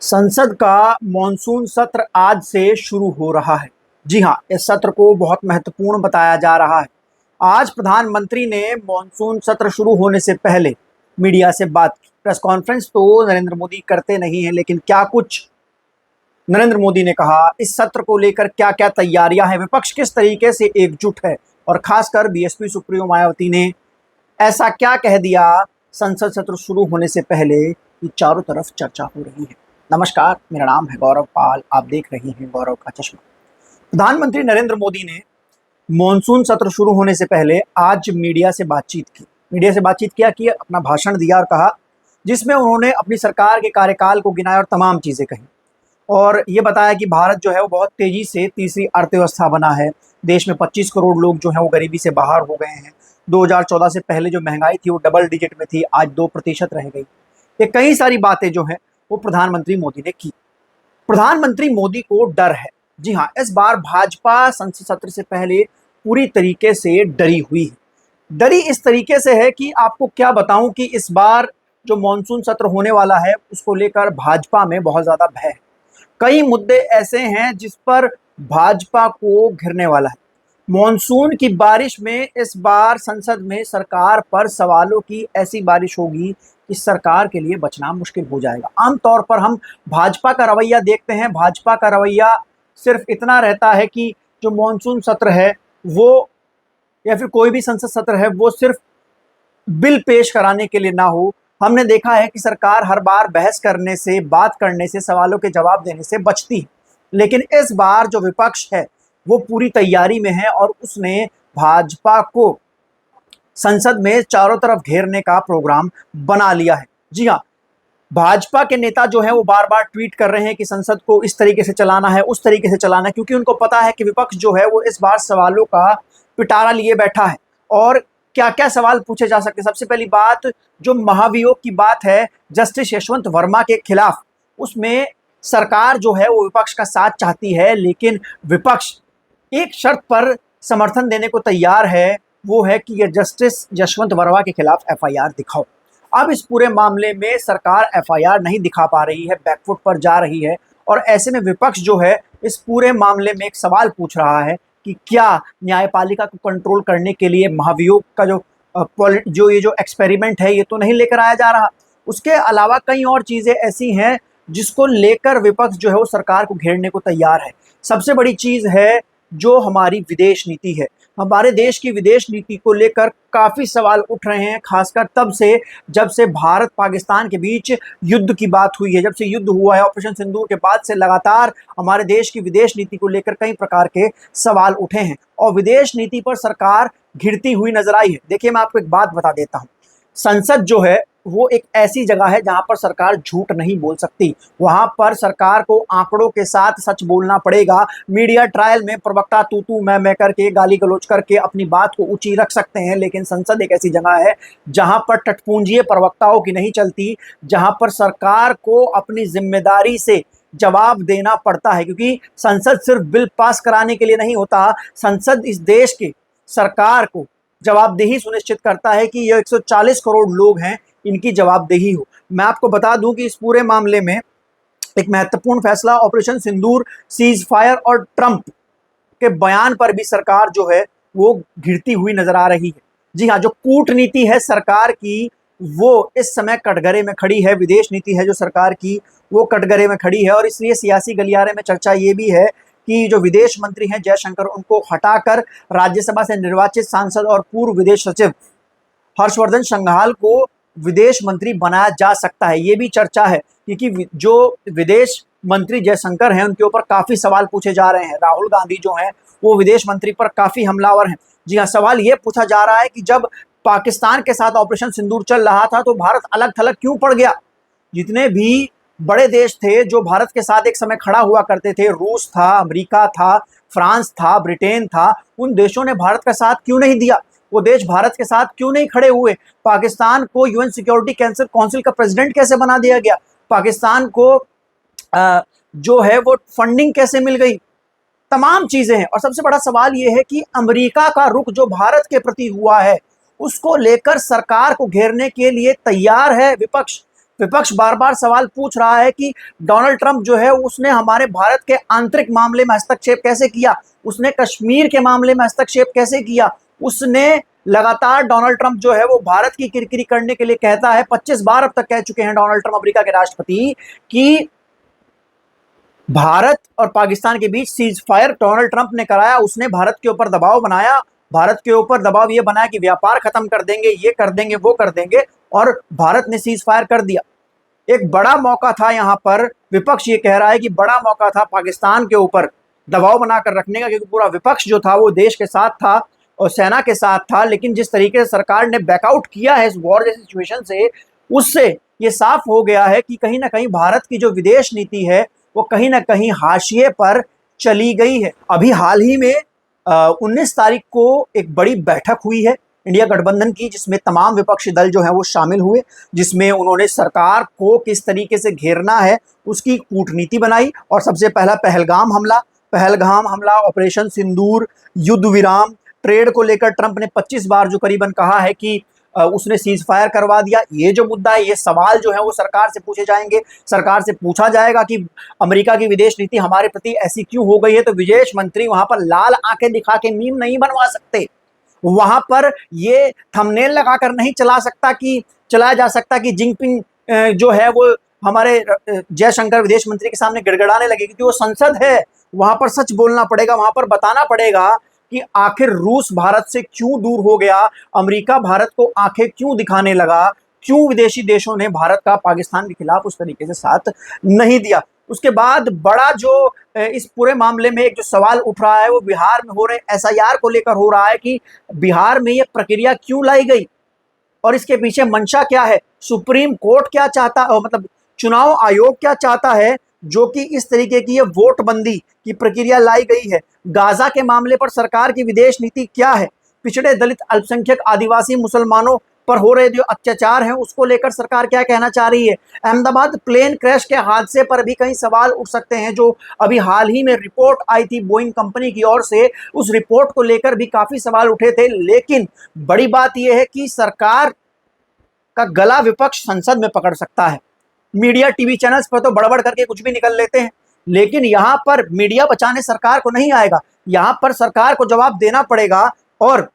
संसद का मॉनसून सत्र आज से शुरू हो रहा है। जी हां, इस सत्र को बहुत महत्वपूर्ण बताया जा रहा है। आज प्रधानमंत्री ने मॉनसून सत्र शुरू होने से पहले मीडिया से बात की। प्रेस कॉन्फ्रेंस तो नरेंद्र मोदी करते नहीं हैं, लेकिन क्या कुछ नरेंद्र मोदी ने कहा, इस सत्र को लेकर क्या-क्या तैयारियां हैं, विपक्ष किस तरीके से एकजुट है और खासकर बीएसपी सुप्रीमो मायावती ने ऐसा क्या कह दिया संसद सत्र शुरू होने से पहले कि चारों तरफ चर्चा हो रही है। नमस्कार, मेरा नाम है गौरव पाल, आप देख रहे हैं गौरव का चश्मा। प्रधानमंत्री नरेंद्र मोदी ने मॉनसून सत्र शुरू होने से पहले आज मीडिया से बातचीत की। मीडिया से बातचीत की अपना भाषण दिया और कहा, जिसमें उन्होंने अपनी सरकार के कार्यकाल को गिनाया और तमाम चीज़ें कही और ये बताया कि भारत जो है वो बहुत तेज़ी से तीसरी अर्थव्यवस्था बना है। देश में 25 करोड़ लोग जो हैं वो गरीबी से बाहर हो गए हैं। 2014 से पहले जो महंगाई थी वो डबल डिजिट में थी, आज 2% रह गई। ये कई सारी बातें जो हैं वो प्रधानमंत्री मोदी ने की। प्रधानमंत्री मोदी को डर है। जी हाँ, इस बार भाजपा संसद सत्र से पहले पूरी तरीके से डरी हुई है। डरी इस तरीके से है कि आपको क्या बताऊं कि इस बार जो मॉनसून सत्र होने वाला है उसको लेकर भाजपा में बहुत ज़्यादा भय है। कई मुद्दे ऐसे हैं जिस पर भाजपा को घिरने वाला है। मॉनसून की बारिश में इस बार संसद में सरकार पर सवालों की ऐसी बारिश होगी कि सरकार के लिए बचना मुश्किल हो जाएगा। आमतौर पर हम भाजपा का रवैया देखते हैं, भाजपा का रवैया सिर्फ इतना रहता है कि जो मॉनसून सत्र है वो या फिर कोई भी संसद सत्र है वो सिर्फ बिल पेश कराने के लिए ना हो। हमने देखा है कि सरकार हर बार बहस करने से, बात करने से, सवालों के जवाब देने से बचती है, लेकिन इस बार जो विपक्ष है वो पूरी तैयारी में है और उसने भाजपा को संसद में चारों तरफ घेरने का प्रोग्राम बना लिया है। जी हाँ, भाजपा के नेता जो हैं वो बार बार ट्वीट कर रहे हैं कि संसद को इस तरीके से चलाना है, उस तरीके से चलाना है, क्योंकि उनको पता है कि विपक्ष जो है वो इस बार सवालों का पिटारा लिए बैठा है। और क्या क्या सवाल पूछे जा सकते हैं। सबसे पहली बात, जो महाभियोग की बात है जस्टिस यशवंत वर्मा के खिलाफ, उसमें सरकार जो है वो विपक्ष का साथ चाहती है, लेकिन विपक्ष एक शर्त पर समर्थन देने को तैयार है, वो है कि ये जस्टिस यशवंत वर्मा के खिलाफ एफआईआर दिखाओ। अब इस पूरे मामले में सरकार एफआईआर नहीं दिखा पा रही है, बैकफुट पर जा रही है और ऐसे में विपक्ष जो है इस पूरे मामले में एक सवाल पूछ रहा है कि क्या न्यायपालिका को कंट्रोल करने के लिए महाभियोग का जो एक्सपेरिमेंट है ये तो नहीं लेकर आया जा रहा। उसके अलावा कई और चीज़ें ऐसी हैं जिसको लेकर विपक्ष जो है वो सरकार को घेरने को तैयार है। सबसे बड़ी चीज़ है जो हमारी विदेश नीति है। हमारे देश की विदेश नीति को लेकर काफ़ी सवाल उठ रहे हैं, खासकर तब से जब से भारत पाकिस्तान के बीच युद्ध की बात हुई है। जब से युद्ध हुआ है ऑपरेशन सिंदूर के बाद से लगातार हमारे देश की विदेश नीति को लेकर कई प्रकार के सवाल उठे हैं और विदेश नीति पर सरकार घिरती हुई नजर आई है। देखिए, मैं आपको एक बात बता देता हूँ। संसद जो है वो एक ऐसी जगह है जहां पर सरकार झूठ नहीं बोल सकती। वहां पर सरकार को आंकड़ों के साथ सच बोलना पड़ेगा। मीडिया ट्रायल में प्रवक्ता तू मैं करके, गाली गलौज करके अपनी बात को ऊंची रख सकते हैं, लेकिन संसद एक ऐसी जगह है जहां पर टटपूंजिए प्रवक्ताओं की नहीं चलती, जहां पर सरकार को अपनी जिम्मेदारी से जवाब देना पड़ता है। क्योंकि संसद सिर्फ बिल पास कराने के लिए नहीं होता, संसद इस देश के सरकार को जवाबदेही सुनिश्चित करता है कि ये 140 करोड़ लोग हैं, इनकी जवाबदेही हो। मैं आपको बता दूं कि इस पूरे मामले में एक महत्वपूर्ण फैसला ऑपरेशन सिंदूर, सीज फायर और ट्रंप के बयान पर भी सरकार जो है वो घिरती हुई नजर आ रही है। जी हाँ, जो कूटनीति है सरकार की वो इस समय कटघरे में खड़ी है, विदेश नीति है जो सरकार की वो कटघरे में खड़ी है और इसलिए सियासी गलियारे में चर्चा ये भी है कि जो विदेश मंत्री हैं जयशंकर, उनको हटाकर राज्यसभा से निर्वाचित सांसद और पूर्व विदेश सचिव हर्षवर्धन श्रृंगाल को विदेश मंत्री बनाया जा सकता है। ये भी चर्चा है क्योंकि जो विदेश मंत्री जयशंकर हैं उनके ऊपर काफ़ी सवाल पूछे जा रहे हैं। राहुल गांधी जो हैं वो विदेश मंत्री पर काफ़ी हमलावर हैं। जी हाँ, सवाल ये पूछा जा रहा है कि जब पाकिस्तान के साथ ऑपरेशन सिंदूर चल रहा था तो भारत अलग थलग क्यों पड़ गया। जितने भी बड़े देश थे जो भारत के साथ एक समय खड़ा हुआ करते थे, रूस था, अमेरिका था, फ्रांस था, ब्रिटेन था, उन देशों ने भारत का साथ क्यों नहीं दिया। वो देश भारत के साथ क्यों नहीं खड़े हुए। पाकिस्तान को यूएन सिक्योरिटी काउंसिल का प्रेसिडेंट कैसे बना दिया गया। पाकिस्तान को जो है वो फंडिंग कैसे मिल गई। तमाम चीजें हैं और सबसे बड़ा सवाल ये है कि अमेरिका का रुख जो भारत के प्रति हुआ है उसको लेकर सरकार को घेरने के लिए तैयार है विपक्ष। विपक्ष बार बार सवाल पूछ रहा है कि डोनाल्ड ट्रंप जो है उसने हमारे भारत के आंतरिक मामले में हस्तक्षेप कैसे किया, उसने कश्मीर के मामले में हस्तक्षेप कैसे किया। उसने लगातार डोनाल्ड ट्रंप जो है वो भारत की किरकिरी करने के लिए कहता है, 25 बार अब तक कह चुके हैं डोनाल्ड ट्रंप अमेरिका के राष्ट्रपति कि भारत और पाकिस्तान के बीच सीज फायर डोनाल्ड ट्रंप ने कराया। उसने भारत के ऊपर दबाव बनाया, भारत के ऊपर दबाव ये बनाया कि व्यापार खत्म कर देंगे, ये कर देंगे, वो कर देंगे, और भारत ने सीज फायर कर दिया। एक बड़ा मौका था यहां पर, विपक्ष ये कह रहा है कि बड़ा मौका था पाकिस्तान के ऊपर दबाव बनाकर रखने का, क्योंकि पूरा विपक्ष जो था वो देश के साथ था और सेना के साथ था। लेकिन जिस तरीके से सरकार ने बैकआउट किया है इस वॉर जैसी सिचुएशन से, उससे ये साफ हो गया है कि कहीं ना कहीं भारत की जो विदेश नीति है वो कहीं ना कहीं हाशिए पर चली गई है। अभी हाल ही में 19 तारीख को एक बड़ी बैठक हुई है इंडिया गठबंधन की, जिसमें तमाम विपक्षी दल जो है वो शामिल हुए, जिसमें उन्होंने सरकार को किस तरीके से घेरना है उसकी कूटनीति बनाई। और सबसे पहला पहलगाम हमला, ऑपरेशन सिंदूर, युद्ध विराम, ट्रेड को लेकर ट्रंप ने 25 बार जो करीबन कहा है कि उसने सीज फायर करवा दिया। ये जो मुद्दा है, ये सवाल जो है वो सरकार से पूछे जाएंगे। सरकार से पूछा जाएगा कि अमेरिका की विदेश नीति हमारे प्रति ऐसी क्यों हो गई है, तो विदेश मंत्री वहां पर लाल आंखें दिखा के मीम नहीं बनवा सकते, वहां पर ये थंबनेल लगाकर नहीं चलाया जा सकता कि जिनपिंग जो है वो हमारे जयशंकर विदेश मंत्री के सामने गिड़गिड़ाने लगे, क्योंकि वो संसद है। वहां पर सच बोलना पड़ेगा, वहां पर बताना पड़ेगा कि आखिर रूस भारत से क्यों दूर हो गया, अमेरिका भारत को आंखें क्यों दिखाने लगा, क्यों विदेशी देशों ने भारत का पाकिस्तान के खिलाफ उस तरीके से साथ नहीं दिया। उसके बाद बड़ा जो इस पूरे मामले में एक जो सवाल उठ रहा है वो बिहार में हो रहे एसआईआर को लेकर हो रहा है कि बिहार में ये प्रक्रिया क्यों लाई गई और इसके पीछे मंशा क्या है। सुप्रीम कोर्ट क्या चाहता, मतलब चुनाव आयोग क्या चाहता है जो कि इस तरीके की ये वोटबंदी की प्रक्रिया लाई गई है। गाजा के मामले पर सरकार की विदेश नीति क्या है। पिछड़े दलित अल्पसंख्यक आदिवासी मुसलमानों पर हो रहे जो अत्याचार हैं उसको लेकर सरकार क्या कहना चाह रही है। अहमदाबाद प्लेन क्रैश के हादसे पर भी कई सवाल उठ सकते हैं, जो अभी हाल ही में रिपोर्ट आई थी बोइंग कंपनी की ओर से, उस रिपोर्ट को लेकर भी काफी सवाल उठे थे। लेकिन बड़ी बात यह है कि सरकार का गला विपक्ष संसद में पकड़ सकता है। मीडिया टीवी चैनल्स पर तो बड़बड़ करके कुछ भी निकल लेते हैं, लेकिन यहां पर मीडिया बचाने सरकार को नहीं आएगा, यहां पर सरकार को जवाब देना पड़ेगा। और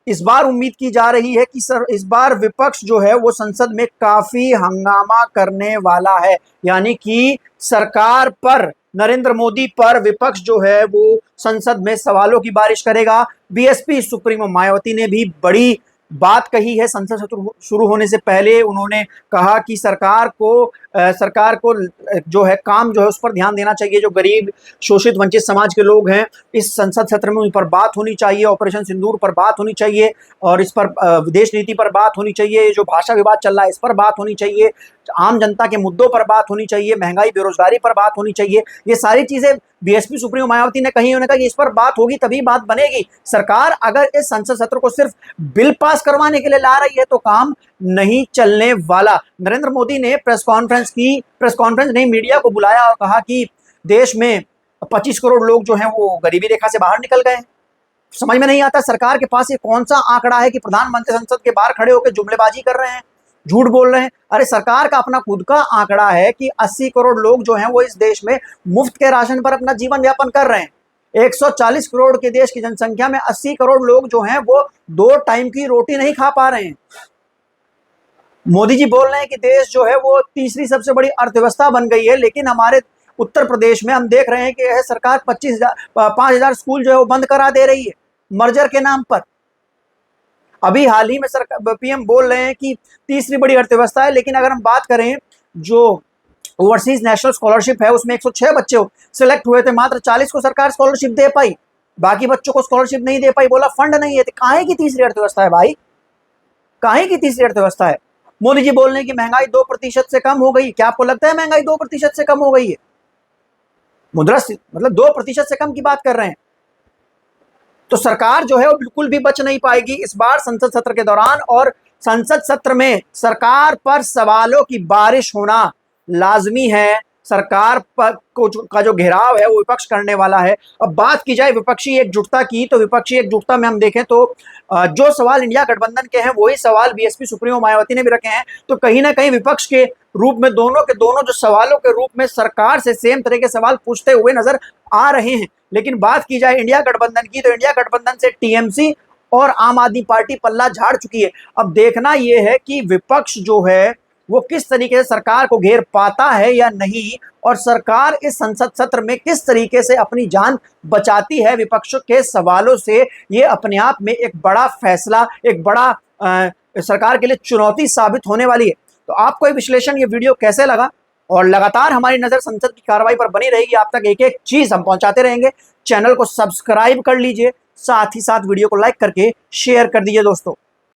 इस बार उम्मीद की जा रही है कि इस बार विपक्ष जो है वो संसद में काफी हंगामा करने वाला है, यानी कि सरकार पर, नरेंद्र मोदी पर विपक्ष जो है वो संसद में सवालों की बारिश करेगा। बीएसपी सुप्रीमो मायावती ने भी बड़ी बात कही है। संसद सत्र शुरू होने से पहले उन्होंने कहा कि सरकार को जो है काम जो है उस पर ध्यान देना चाहिए, जो गरीब शोषित वंचित समाज के लोग हैं, इस संसद सत्र में उन पर बात होनी चाहिए, ऑपरेशन सिंदूर पर बात होनी चाहिए, और इस पर विदेश नीति पर बात होनी चाहिए, जो भाषा विवाद चल रहा है इस पर बात होनी चाहिए, आम जनता के मुद्दों पर बात होनी चाहिए, महंगाई बेरोजगारी पर बात होनी चाहिए। ये सारी चीजें बीएसपी सुप्रीमो मायावती ने कही। उन्होंने कहा कि इस पर बात होगी तभी बात बनेगी। सरकार अगर इस संसद सत्र को सिर्फ बिल पास करवाने के लिए ला रही है तो काम नहीं चलने वाला। नरेंद्र मोदी ने प्रेस कॉन्फ्रेंस नहीं, मीडिया को बुलाया और कहा कि देश में 25 करोड़ लोग जो हैं वो गरीबी रेखा से बाहर निकल गए हैं। समझ में नहीं आता सरकार के पास ये कौन सा आंकड़ा है कि प्रधानमंत्री संसद के बाहर खड़े होकर जुमलेबाजी कर रहे हैं, झूठ बोल रहे हैं। अरे सरकार का अपना खुद का आंकड़ा है कि 80 करोड़ लोग जो हैं वो इस देश में मुफ्त के राशन पर अपना जीवन यापन कर रहे हैं। 140 करोड़ के देश की जनसंख्या में 80 करोड़ लोग जो हैं वो 2 टाइम की रोटी नहीं खा पा रहे हैं। मोदी जी बोल रहे हैं कि देश जो है वो तीसरी सबसे बड़ी अर्थव्यवस्था बन गई है, लेकिन हमारे उत्तर प्रदेश में हम देख रहे हैं कि यह सरकार 5,000 स्कूल जो है वो बंद करा दे रही है मर्जर के नाम पर। अभी हाल ही में सरकार पीएम बोल रहे हैं कि तीसरी बड़ी अर्थव्यवस्था है, लेकिन अगर हम बात करें जो ओवरसीज नेशनल स्कॉलरशिप है उसमें 106 बच्चे सिलेक्ट हुए थे, मात्र 40 को सरकार स्कॉलरशिप दे पाई, बाकी बच्चों को स्कॉलरशिप नहीं दे पाई। बोला फंड नहीं है। तो काहे की तीसरी अर्थव्यवस्था है भाई, काहे की तीसरी अर्थव्यवस्था है। मोदी जी बोल रहे हैं कि महंगाई 2% से कम हो गई। क्या आपको लगता है महंगाई 2% से कम हो गई है? मुद्रास्फीति मतलब 2% से कम की बात कर रहे हैं। तो सरकार जो है वो बिल्कुल भी बच नहीं पाएगी इस बार संसद सत्र के दौरान, और संसद सत्र में सरकार पर सवालों की बारिश होना लाजमी है। सरकार का जो घेराव है वो विपक्ष करने वाला है। अब बात की जाए विपक्षी एकजुटता की, तो विपक्षी एकजुटता में हम देखें तो जो सवाल इंडिया गठबंधन के हैं वही सवाल बीएसपी सुप्रीमो मायावती ने भी रखे हैं। तो कहीं ना कहीं विपक्ष के रूप में दोनों के दोनों जो सवालों के रूप में सरकार से सेम तरह के सवाल पूछते हुए नजर आ रहे हैं। लेकिन बात की जाए इंडिया गठबंधन की, तो इंडिया गठबंधन से टीएमसी और आम आदमी पार्टी पल्ला झाड़ चुकी है। अब देखना यह है कि विपक्ष जो है वो किस तरीके से सरकार को घेर पाता है या नहीं, और सरकार इस संसद सत्र में किस तरीके से अपनी जान बचाती है विपक्ष के सवालों से। ये अपने आप में एक बड़ा फैसला, एक बड़ा सरकार के लिए चुनौती साबित होने वाली है। तो आपको ये विश्लेषण, ये वीडियो कैसे लगा? और लगातार हमारी नजर संसद की कार्रवाई पर बनी रहेगी, आप तक एक एक चीज हम पहुंचाते रहेंगे। चैनल को सब्सक्राइब कर लीजिए, साथ ही साथ वीडियो को लाइक करके शेयर कर दीजिए दोस्तों।